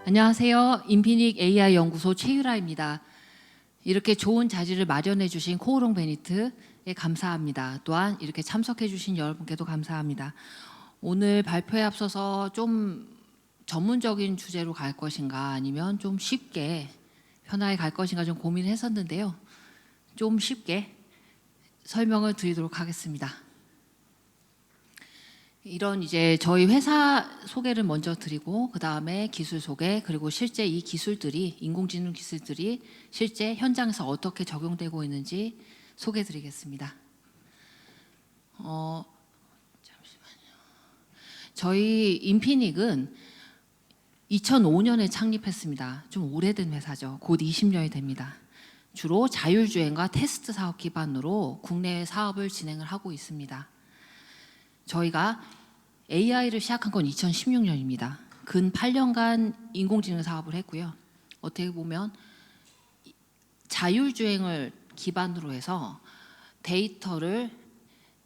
안녕하세요. 인피닉 AI 연구소 최유라입니다. 이렇게 좋은 자리를 마련해 주신 코오롱 베니트에 감사합니다. 또한 이렇게 참석해 주신 여러분께도 감사합니다. 오늘 발표에 앞서서 좀 전문적인 주제로 갈 것인가 아니면 좀 쉽게 편하게 갈 것인가 좀 고민을 했었는데요. 좀 쉽게 설명을 드리도록 하겠습니다. 이런 이제 저희 회사 소개를 먼저 드리고 그 다음에 기술 소개, 그리고 실제 이 기술들이, 인공지능 기술들이 실제 현장에서 어떻게 적용되고 있는지 소개해 드리겠습니다. 잠시만요. 저희 인피닉은 2005년에 창립했습니다. 좀 오래된 회사죠. 곧 20년이 됩니다. 주로 자율주행과 테스트 사업 기반으로 국내 사업을 진행을 하고 있습니다. 저희가 AI를 시작한 건 2016년입니다. 근 8년간 인공지능 사업을 했고요. 어떻게 보면 자율주행을 기반으로 해서 데이터를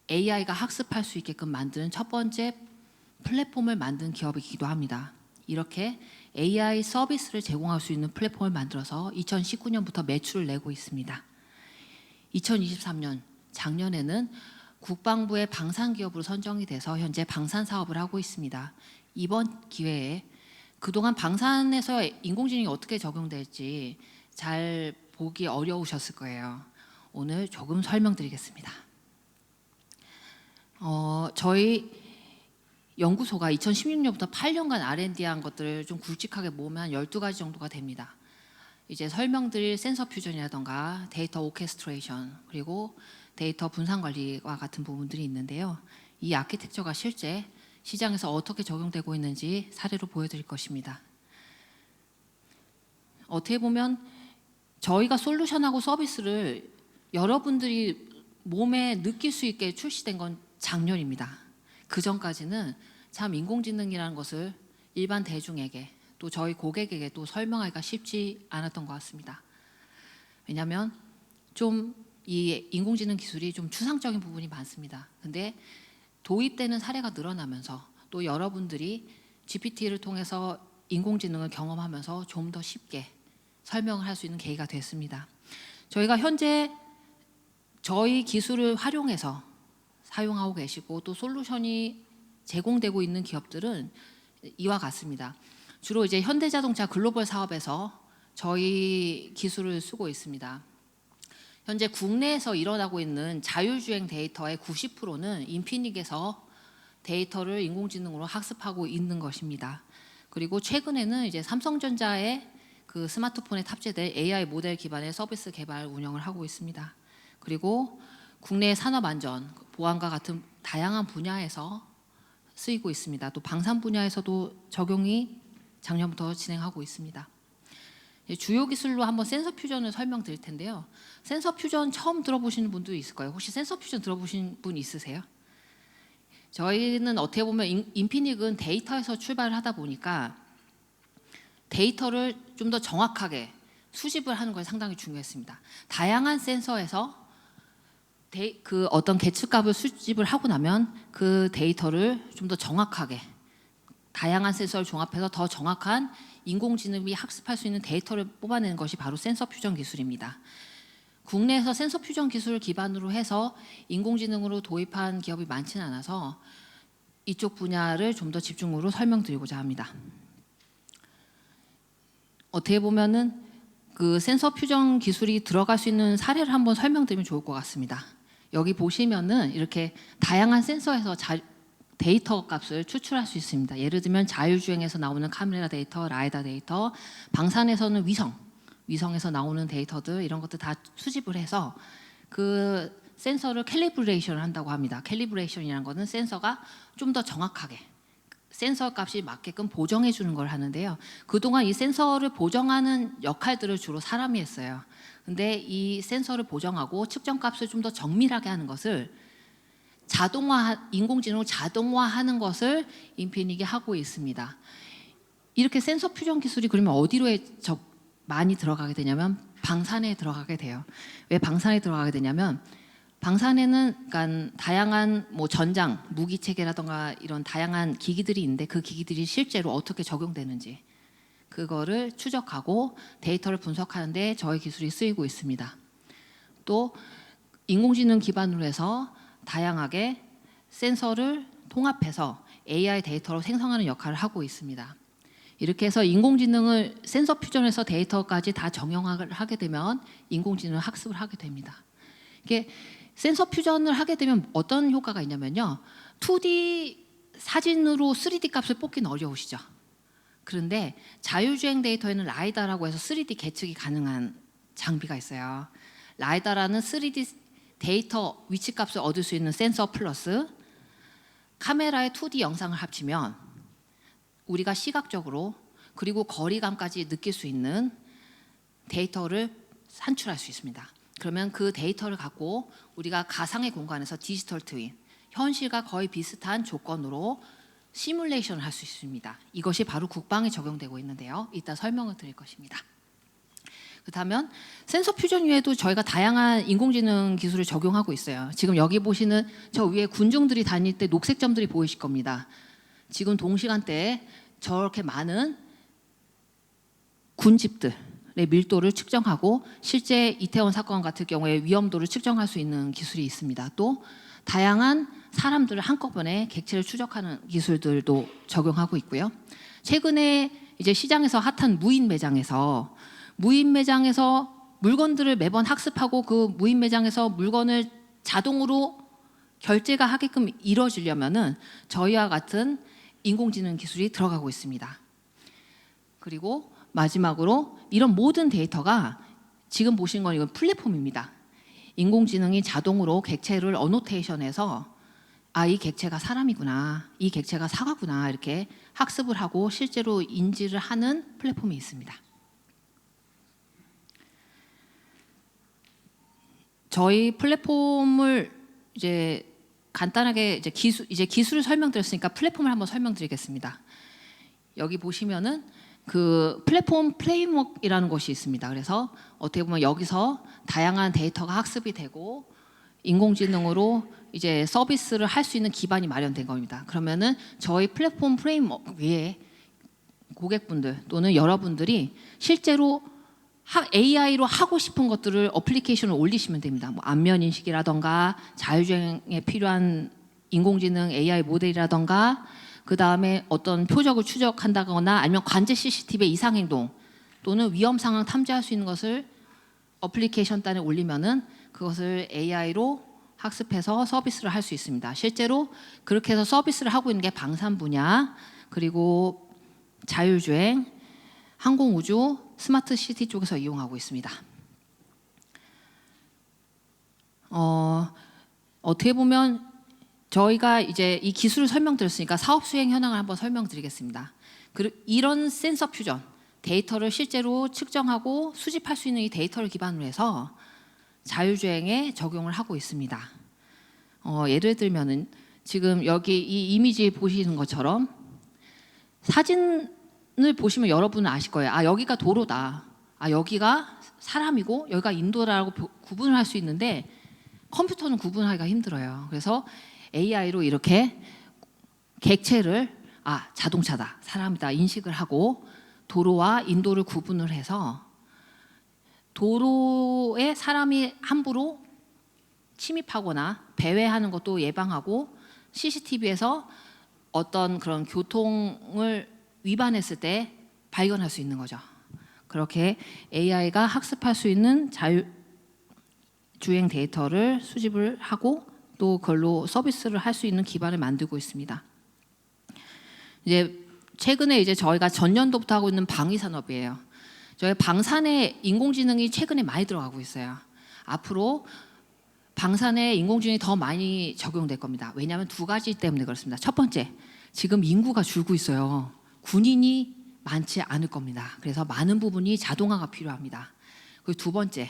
AI가 학습할 수 있게끔 만드는 첫 번째 플랫폼을 만든 기업이기도 합니다. 이렇게 AI 서비스를 제공할 수 있는 플랫폼을 만들어서 2019년부터 매출을 내고 있습니다. 2023년 작년에는 국방부의 방산기업으로 선정이 돼서 현재 방산 사업을 하고 있습니다. 이번 기회에 그동안 방산에서 인공지능이 어떻게 적용될지 잘 보기 어려우셨을 거예요. 오늘 조금 설명드리겠습니다. 저희 연구소가 2016년부터 8년간 R&D한 것들을 좀 굵직하게 모으면 12가지 정도가 됩니다. 이제 설명드릴 센서 퓨전이라던가 데이터 오케스트레이션, 그리고 데이터 분산 관리와 같은 부분들이 있는데요. 이 아키텍처가 실제 시장에서 어떻게 적용되고 있는지 사례로 보여드릴 것입니다. 어떻게 보면 저희가 솔루션하고 서비스를 여러분들이 몸에 느낄 수 있게 출시된 건 작년입니다. 그 전까지는 참 인공지능이라는 것을 일반 대중에게 또 저희 고객에게 또 설명하기가 쉽지 않았던 것 같습니다. 왜냐하면 좀 이 인공지능 기술이 좀 추상적인 부분이 많습니다. 근데 도입되는 사례가 늘어나면서 또 여러분들이 GPT를 통해서 인공지능을 경험하면서 좀 더 쉽게 설명을 할 수 있는 계기가 됐습니다. 저희가 현재 저희 기술을 활용해서 사용하고 계시고 또 솔루션이 제공되고 있는 기업들은 이와 같습니다. 주로 이제 현대자동차 글로벌 사업에서 저희 기술을 쓰고 있습니다. 현재 국내에서 일어나고 있는 자율주행 데이터의 90%는 인피닉에서 데이터를 인공지능으로 학습하고 있는 것입니다. 그리고 최근에는 이제 삼성전자의 그 스마트폰에 탑재될 AI 모델 기반의 서비스 개발 운영을 하고 있습니다. 그리고 국내 산업안전, 보안과 같은 다양한 분야에서 쓰이고 있습니다. 또 방산 분야에서도 적용이 작년부터 진행하고 있습니다. 주요 기술로 한번 센서 퓨전을 설명드릴 텐데요. 센서 퓨전 처음 들어보시는 분도 있을 거예요. 혹시 센서 퓨전 들어보신 분 있으세요? 저희는 어떻게 보면 인피닉은 데이터에서 출발을 하다 보니까 데이터를 좀 더 정확하게 수집을 하는 것이 상당히 중요했습니다. 다양한 센서에서 그 어떤 계측값을 수집을 하고 나면 그 데이터를 좀 더 정확하게 다양한 센서를 종합해서 더 정확한 인공지능이 학습할 수 있는 데이터를 뽑아내는 것이 바로 센서 퓨전 기술입니다. 국내에서 센서 퓨전 기술을 기반으로 해서 인공지능으로 도입한 기업이 많지는 않아서 이쪽 분야를 좀 더 집중으로 설명드리고자 합니다. 어떻게 보면은 그 센서 퓨전 기술이 들어갈 수 있는 사례를 한번 설명드리면 좋을 것 같습니다. 여기 보시면은 이렇게 다양한 센서에서 데이터 값을 추출할 수 있습니다. 예를 들면 자율주행에서 나오는 카메라 데이터, 라이다 데이터, 방산에서는 위성에서 나오는 데이터들, 이런 것들 다 수집을 해서 그 센서를 캘리브레이션을 한다고 합니다. 캘리브레이션이라는 것은 센서가 좀 더 정확하게 센서 값이 맞게끔 보정해 주는 걸 하는데요. 그동안 이 센서를 보정하는 역할들을 주로 사람이 했어요. 근데 이 센서를 보정하고 측정 값을 좀 더 정밀하게 하는 것을 인공지능으로 자동화하는 것을 인피닉이 하고 있습니다. 이렇게 센서 퓨전 기술이 그러면 어디로 많이 들어가게 되냐면 방산에 들어가게 돼요. 왜 방산에 들어가게 되냐면 방산에는 그러니까 다양한 뭐 전장, 무기 체계라던가 이런 다양한 기기들이 있는데 그 기기들이 실제로 어떻게 적용되는지 그거를 추적하고 데이터를 분석하는 데 저희 기술이 쓰이고 있습니다. 또 인공지능 기반으로 해서 다양하게 센서를 통합해서 AI 데이터로 생성하는 역할을 하고 있습니다. 이렇게 해서 인공지능을 센서 퓨전에서 데이터까지 다 정형화를 하게 되면 인공지능 학습을 하게 됩니다. 이게 센서 퓨전을 하게 되면 어떤 효과가 있냐면요. 2D 사진으로 3D 값을 뽑기는 어려우시죠. 그런데 자율주행 데이터에는 라이다라고 해서 3D 계측이 가능한 장비가 있어요. 라이다라는 3D 데이터 위치값을 얻을 수 있는 센서 플러스 카메라의 2D 영상을 합치면 우리가 시각적으로 그리고 거리감까지 느낄 수 있는 데이터를 산출할 수 있습니다. 그러면 그 데이터를 갖고 우리가 가상의 공간에서 디지털 트윈, 현실과 거의 비슷한 조건으로 시뮬레이션을 할 수 있습니다. 이것이 바로 국방에 적용되고 있는데요. 이따 설명을 드릴 것입니다. 그렇다면 센서 퓨전 외에도 저희가 다양한 인공지능 기술을 적용하고 있어요. 지금 여기 보시는 저 위에 군중들이 다닐 때 녹색 점들이 보이실 겁니다. 지금 동시간대에 저렇게 많은 군집들의 밀도를 측정하고 실제 이태원 사건 같은 경우에 위험도를 측정할 수 있는 기술이 있습니다. 또 다양한 사람들을 한꺼번에 객체를 추적하는 기술들도 적용하고 있고요. 최근에 이제 시장에서 핫한 무인 매장에서 물건들을 매번 학습하고 그 무인 매장에서 물건을 자동으로 결제가 하게끔 이루어지려면은 저희와 같은 인공지능 기술이 들어가고 있습니다. 그리고 마지막으로 이런 모든 데이터가 지금 보시는 건 이건 플랫폼입니다. 인공지능이 자동으로 객체를 어노테이션해서 이 객체가 사람이구나, 이 객체가 사과구나 이렇게 학습을 하고 실제로 인지를 하는 플랫폼이 있습니다. 저희 플랫폼을 이제 간단하게 기술을 설명드렸으니까 플랫폼을 한번 설명드리겠습니다. 여기 보시면은 그 플랫폼 프레임워크이라는 것이 있습니다. 그래서 어떻게 보면 여기서 다양한 데이터가 학습이 되고 인공지능으로 이제 서비스를 할 수 있는 기반이 마련된 겁니다. 그러면은 저희 플랫폼 프레임워크 위에 고객분들 또는 여러분들이 실제로 AI로 하고 싶은 것들을 어플리케이션을 올리시면 됩니다. 뭐 안면 인식이라던가 자율주행에 필요한 인공지능 AI 모델이라던가 그 다음에 어떤 표적을 추적한다거나 아니면 관제 CCTV의 이상행동 또는 위험 상황 탐지할 수 있는 것을 어플리케이션 단에 올리면은 그것을 AI로 학습해서 서비스를 할 수 있습니다. 실제로 그렇게 해서 서비스를 하고 있는 게 방산 분야 그리고 자율주행, 항공우주, 스마트 시티 쪽에서 이용하고 있습니다. 어떻게 보면 저희가 이제 이 기술을 설명드렸으니까 사업 수행 현황을 한번 설명드리겠습니다. 이런 센서 퓨전, 데이터를 실제로 측정하고 수집할 수 있는 이 데이터를 기반으로 해서 자율주행에 적용을 하고 있습니다. 예를 들면은 지금 여기 이 이미지 보시는 것처럼 사진을 보시면 여러분은 아실 거예요. 여기가 도로다. 여기가 사람이고 여기가 인도라고 구분을 할 수 있는데 컴퓨터는 구분하기가 힘들어요. 그래서 AI로 이렇게 객체를 자동차다, 사람이다 인식을 하고 도로와 인도를 구분을 해서 도로에 사람이 함부로 침입하거나 배회하는 것도 예방하고 CCTV에서 어떤 그런 교통을 위반했을 때 발견할 수 있는 거죠. 그렇게 AI가 학습할 수 있는 자율주행 데이터를 수집을 하고 또 그걸로 서비스를 할 수 있는 기반을 만들고 있습니다. 이제 최근에 이제 저희가 전년도부터 하고 있는 방위 산업이에요. 저희 방산에 인공지능이 최근에 많이 들어가고 있어요. 앞으로 방산에 인공지능이 더 많이 적용될 겁니다. 왜냐하면 두 가지 때문에 그렇습니다. 첫 번째, 지금 인구가 줄고 있어요. 군인이 많지 않을 겁니다. 그래서 많은 부분이 자동화가 필요합니다. 그리고 두 번째,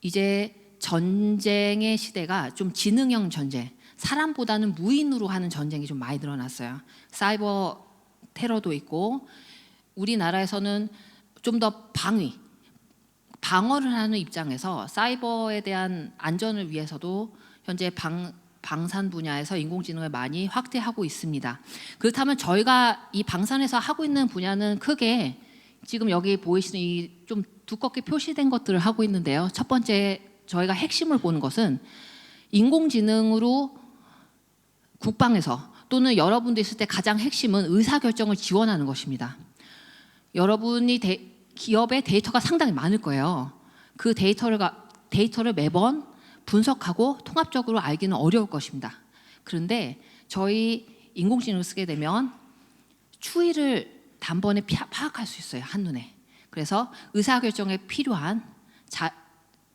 이제 전쟁의 시대가 좀 지능형 전쟁, 사람보다는 무인으로 하는 전쟁이 좀 많이 늘어났어요. 사이버 테러도 있고 우리나라에서는 좀 더 방어를 하는 입장에서 사이버에 대한 안전을 위해서도 현재 방산 분야에서 인공지능을 많이 확대하고 있습니다. 그렇다면 저희가 이 방산에서 하고 있는 분야는 크게 지금 여기 보이시는 이 좀 두껍게 표시된 것들을 하고 있는데요. 첫 번째 저희가 핵심을 보는 것은 인공지능으로 국방에서 또는 여러분도 있을 때 가장 핵심은 의사결정을 지원하는 것입니다. 여러분이 기업의 데이터가 상당히 많을 거예요. 그 데이터를 매번 분석하고 통합적으로 알기는 어려울 것입니다. 그런데 저희 인공지능을 쓰게 되면 추이를 단번에 파악할 수 있어요. 한눈에. 그래서 의사결정에 필요한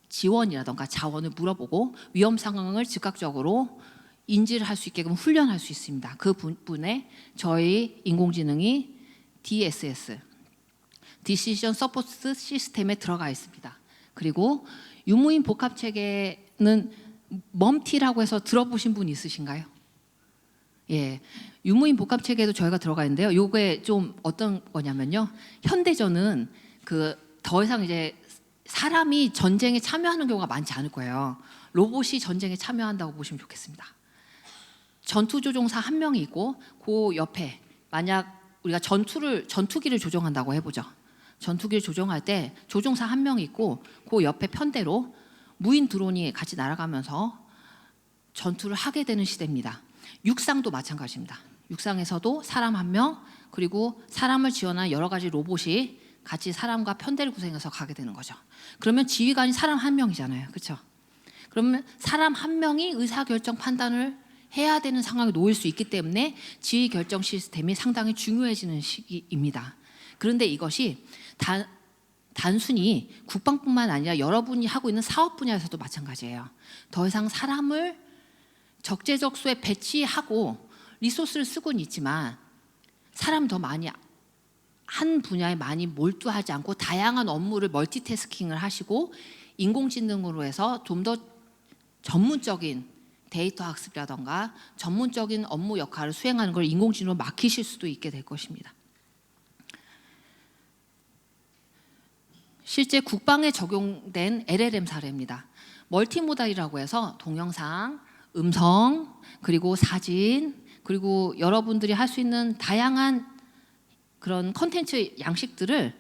지원이라던가 자원을 물어보고 위험 상황을 즉각적으로 인지를 할 수 있게끔 훈련할 수 있습니다. 그 부분에 저희 인공지능이 DSS, Decision Support System에 들어가 있습니다. 그리고 유무인 복합체계는 멈티라고 해서 들어보신 분 있으신가요? 예, 유무인 복합체계도 저희가 들어가 있는데요. 이게 좀 어떤 거냐면요. 현대전은 더 이상 이제 사람이 전쟁에 참여하는 경우가 많지 않을 거예요. 로봇이 전쟁에 참여한다고 보시면 좋겠습니다. 전투조종사 한 명이 있고 그 옆에 만약 우리가 전투기를 조종한다고 해보죠. 전투기를 조종할 때 조종사 한 명이 있고 그 옆에 편대로 무인 드론이 같이 날아가면서 전투를 하게 되는 시대입니다. 육상도 마찬가지입니다. 육상에서도 사람 한 명 그리고 사람을 지원한 여러 가지 로봇이 같이 사람과 편대를 구성해서 가게 되는 거죠. 그러면 지휘관이 사람 한 명이잖아요. 그렇죠? 그러면 사람 한 명이 의사결정 판단을 해야 되는 상황에 놓일 수 있기 때문에 지휘결정 시스템이 상당히 중요해지는 시기입니다. 그런데 이것이 단순히 국방뿐만 아니라 여러분이 하고 있는 사업 분야에서도 마찬가지예요. 더 이상 사람을 적재적소에 배치하고 리소스를 쓰고는 있지만 사람 더 많이 한 분야에 많이 몰두하지 않고 다양한 업무를 멀티태스킹을 하시고 인공지능으로 해서 좀 더 전문적인 데이터 학습이라던가 전문적인 업무 역할을 수행하는 걸 인공지능으로 맡기실 수도 있게 될 것입니다. 실제 국방에 적용된 LLM 사례입니다. 멀티모달이라고 해서 동영상, 음성, 그리고 사진, 그리고 여러분들이 할 수 있는 다양한 그런 컨텐츠 양식들을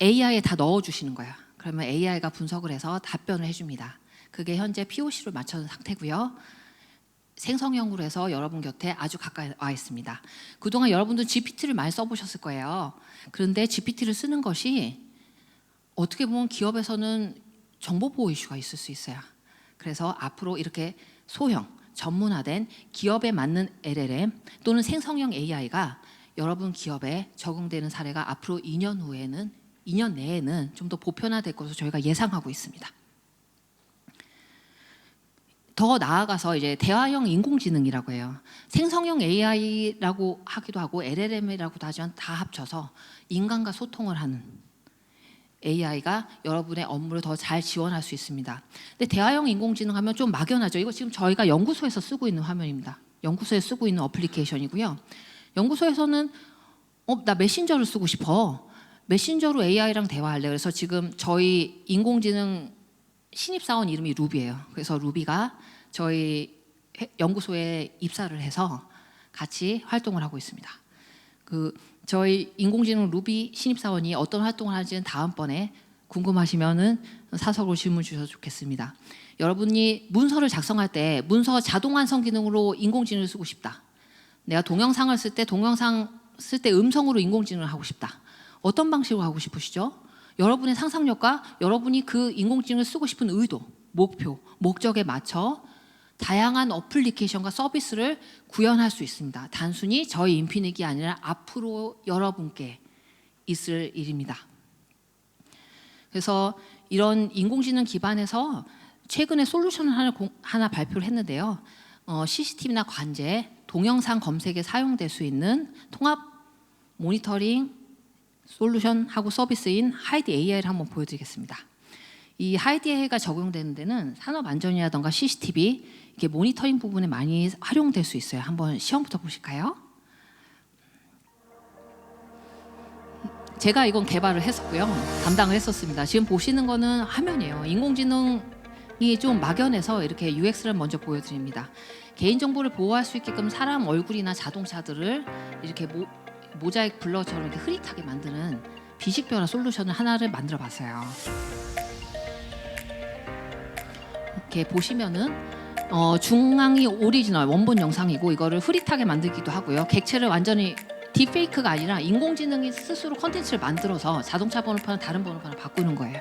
AI에 다 넣어주시는 거예요. 그러면 AI가 분석을 해서 답변을 해줍니다. 그게 현재 POC로 맞춰진 상태고요. 생성형으로 해서 여러분 곁에 아주 가까이 와 있습니다. 그동안 여러분들 GPT를 많이 써보셨을 거예요. 그런데 GPT를 쓰는 것이 어떻게 보면 기업에서는 정보보호 이슈가 있을 수 있어요. 그래서 앞으로 이렇게 소형, 전문화된 기업에 맞는 LLM 또는 생성형 AI가 여러분 기업에 적용되는 사례가 앞으로 2년 내에는 좀 더 보편화될 것으로 저희가 예상하고 있습니다. 더 나아가서 이제 대화형 인공지능이라고 해요. 생성형 AI라고 하기도 하고 LLM이라고도 하지만 다 합쳐서 인간과 소통을 하는 AI가 여러분의 업무를 더 잘 지원할 수 있습니다. 근데 대화형 인공지능 하면 좀 막연하죠. 이거 지금 저희가 연구소에서 쓰고 있는 화면입니다. 연구소에 쓰고 있는 어플리케이션이고요. 연구소에서는 나 메신저를 쓰고 싶어. 메신저로 AI랑 대화할래. 그래서 지금 저희 인공지능 신입사원 이름이 루비예요. 그래서 루비가 저희 연구소에 입사를 해서 같이 활동을 하고 있습니다. 저희 인공지능 루비 신입사원이 어떤 활동을 하는지는 다음번에 궁금하시면은 사석으로 질문 주셔도 좋겠습니다. 여러분이 문서를 작성할 때 문서 자동 완성 기능으로 인공지능을 쓰고 싶다. 내가 동영상을 쓸 때 음성으로 인공지능을 하고 싶다. 어떤 방식으로 하고 싶으시죠? 여러분의 상상력과 여러분이 그 인공지능을 쓰고 싶은 의도, 목표, 목적에 맞춰 다양한 어플리케이션과 서비스를 구현할 수 있습니다. 단순히 저희 인피닉이 아니라 앞으로 여러분께 있을 일입니다. 그래서 이런 인공지능 기반에서 최근에 솔루션을 하나 발표를 했는데요. CCTV나 관제, 동영상 검색에 사용될 수 있는 통합 모니터링 솔루션하고 서비스인 하이드 AI를 한번 보여드리겠습니다. 이 하이드 AI가 적용되는 데는 산업 안전이라든가 CCTV 이렇게 모니터링 부분에 많이 활용될 수 있어요. 한번 시험부터 보실까요? 제가 이건 개발을 했었고요. 담당을 했었습니다. 지금 보시는 거는 화면이에요. 인공지능 좀 막연해서 이렇게 UX를 먼저 보여드립니다. 개인정보를 보호할 수 있게끔 사람 얼굴이나 자동차들을 이렇게 모자이크 블러처럼 이렇게 흐릿하게 만드는 비식별화 솔루션을 하나를 만들어 봤어요. 이렇게 보시면은 중앙이 오리지널 원본 영상이고 이거를 흐릿하게 만들기도 하고요. 객체를 완전히 딥페이크가 아니라 인공지능이 스스로 컨텐츠를 만들어서 자동차 번호판을 다른 번호판을 바꾸는 거예요.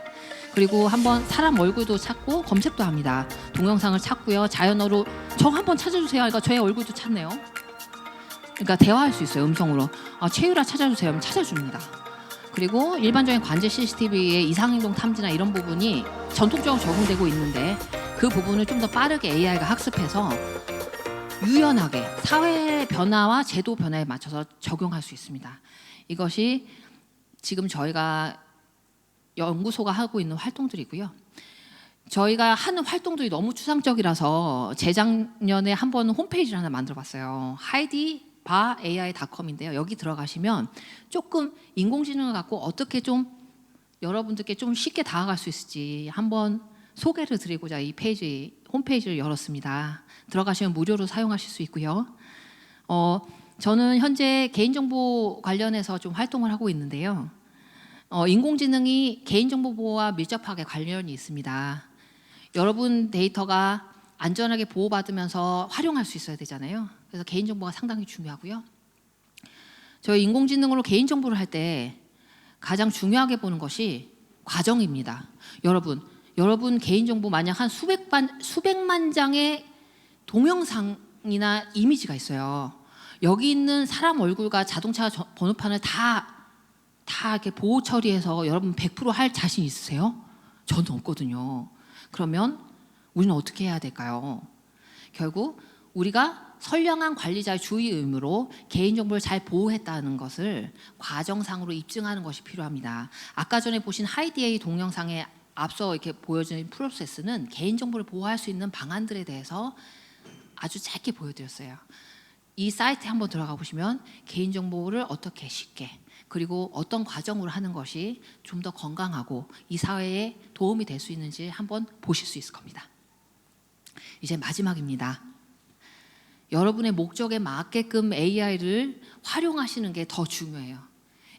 그리고 한번 사람 얼굴도 찾고 검색도 합니다. 동영상을 찾고요. 자연어로 저 한번 찾아주세요. 그러니까 저의 얼굴도 찾네요. 그러니까 대화할 수 있어요. 음성으로. 최유라 찾아주세요. 하면 찾아줍니다. 그리고 일반적인 관제 CCTV의 이상행동 탐지나 이런 부분이 전통적으로 적용되고 있는데 그 부분을 좀 더 빠르게 AI가 학습해서 유연하게 사회 변화와 제도 변화에 맞춰서 적용할 수 있습니다. 이것이 지금 저희가 연구소가 하고 있는 활동들이고요. 저희가 하는 활동들이 너무 추상적이라서 재작년에 한 번 홈페이지를 하나 만들어봤어요. heidibar.ai.com인데요. 여기 들어가시면 조금 인공지능을 갖고 어떻게 좀 여러분들께 좀 쉽게 다가갈 수 있을지 한번 소개를 드리고자 이 홈페이지를 열었습니다. 들어가시면 무료로 사용하실 수 있고요. 저는 현재 개인정보 관련해서 좀 활동을 하고 있는데요. 인공지능이 개인정보 보호와 밀접하게 관련이 있습니다. 여러분 데이터가 안전하게 보호받으면서 활용할 수 있어야 되잖아요. 그래서 개인정보가 상당히 중요하고요. 저희 인공지능으로 개인정보를 할 때 가장 중요하게 보는 것이 과정입니다. 여러분 개인정보 만약 한 수백만 장의 동영상이나 이미지가 있어요. 여기 있는 사람 얼굴과 자동차 번호판을 다 이렇게 보호 처리해서 여러분 100%할 자신 있으세요? 저는 없거든요. 그러면 우리는 어떻게 해야 될까요? 결국 우리가 선량한 관리자의 주의 의무로 개인정보를 잘 보호했다는 것을 과정상으로 입증하는 것이 필요합니다. 아까 전에 보신 하이디에이 동영상에 앞서 이렇게 보여진 프로세스는 개인정보를 보호할 수 있는 방안들에 대해서 아주 짧게 보여드렸어요. 이 사이트에 한번 들어가 보시면 개인정보를 어떻게 쉽게 그리고 어떤 과정으로 하는 것이 좀 더 건강하고 이 사회에 도움이 될 수 있는지 한번 보실 수 있을 겁니다. 이제 마지막입니다. 여러분의 목적에 맞게끔 AI를 활용하시는 게 더 중요해요.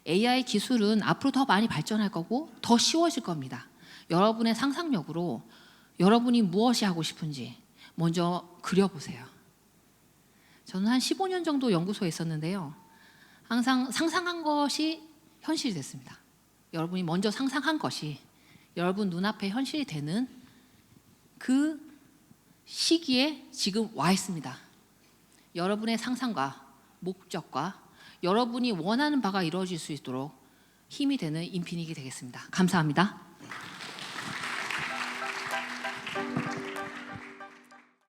AI 기술은 앞으로 더 많이 발전할 거고 더 쉬워질 겁니다. 여러분의 상상력으로 여러분이 무엇이 하고 싶은지 먼저 그려보세요. 저는 한 15년 정도 연구소에 있었는데요. 항상 상상한 것이 현실이 됐습니다. 여러분이 먼저 상상한 것이 여러분 눈앞에 현실이 되는 그 시기에 지금 와 있습니다. 여러분의 상상과 목적과 여러분이 원하는 바가 이루어질 수 있도록 힘이 되는 인피니티 되겠습니다. 감사합니다.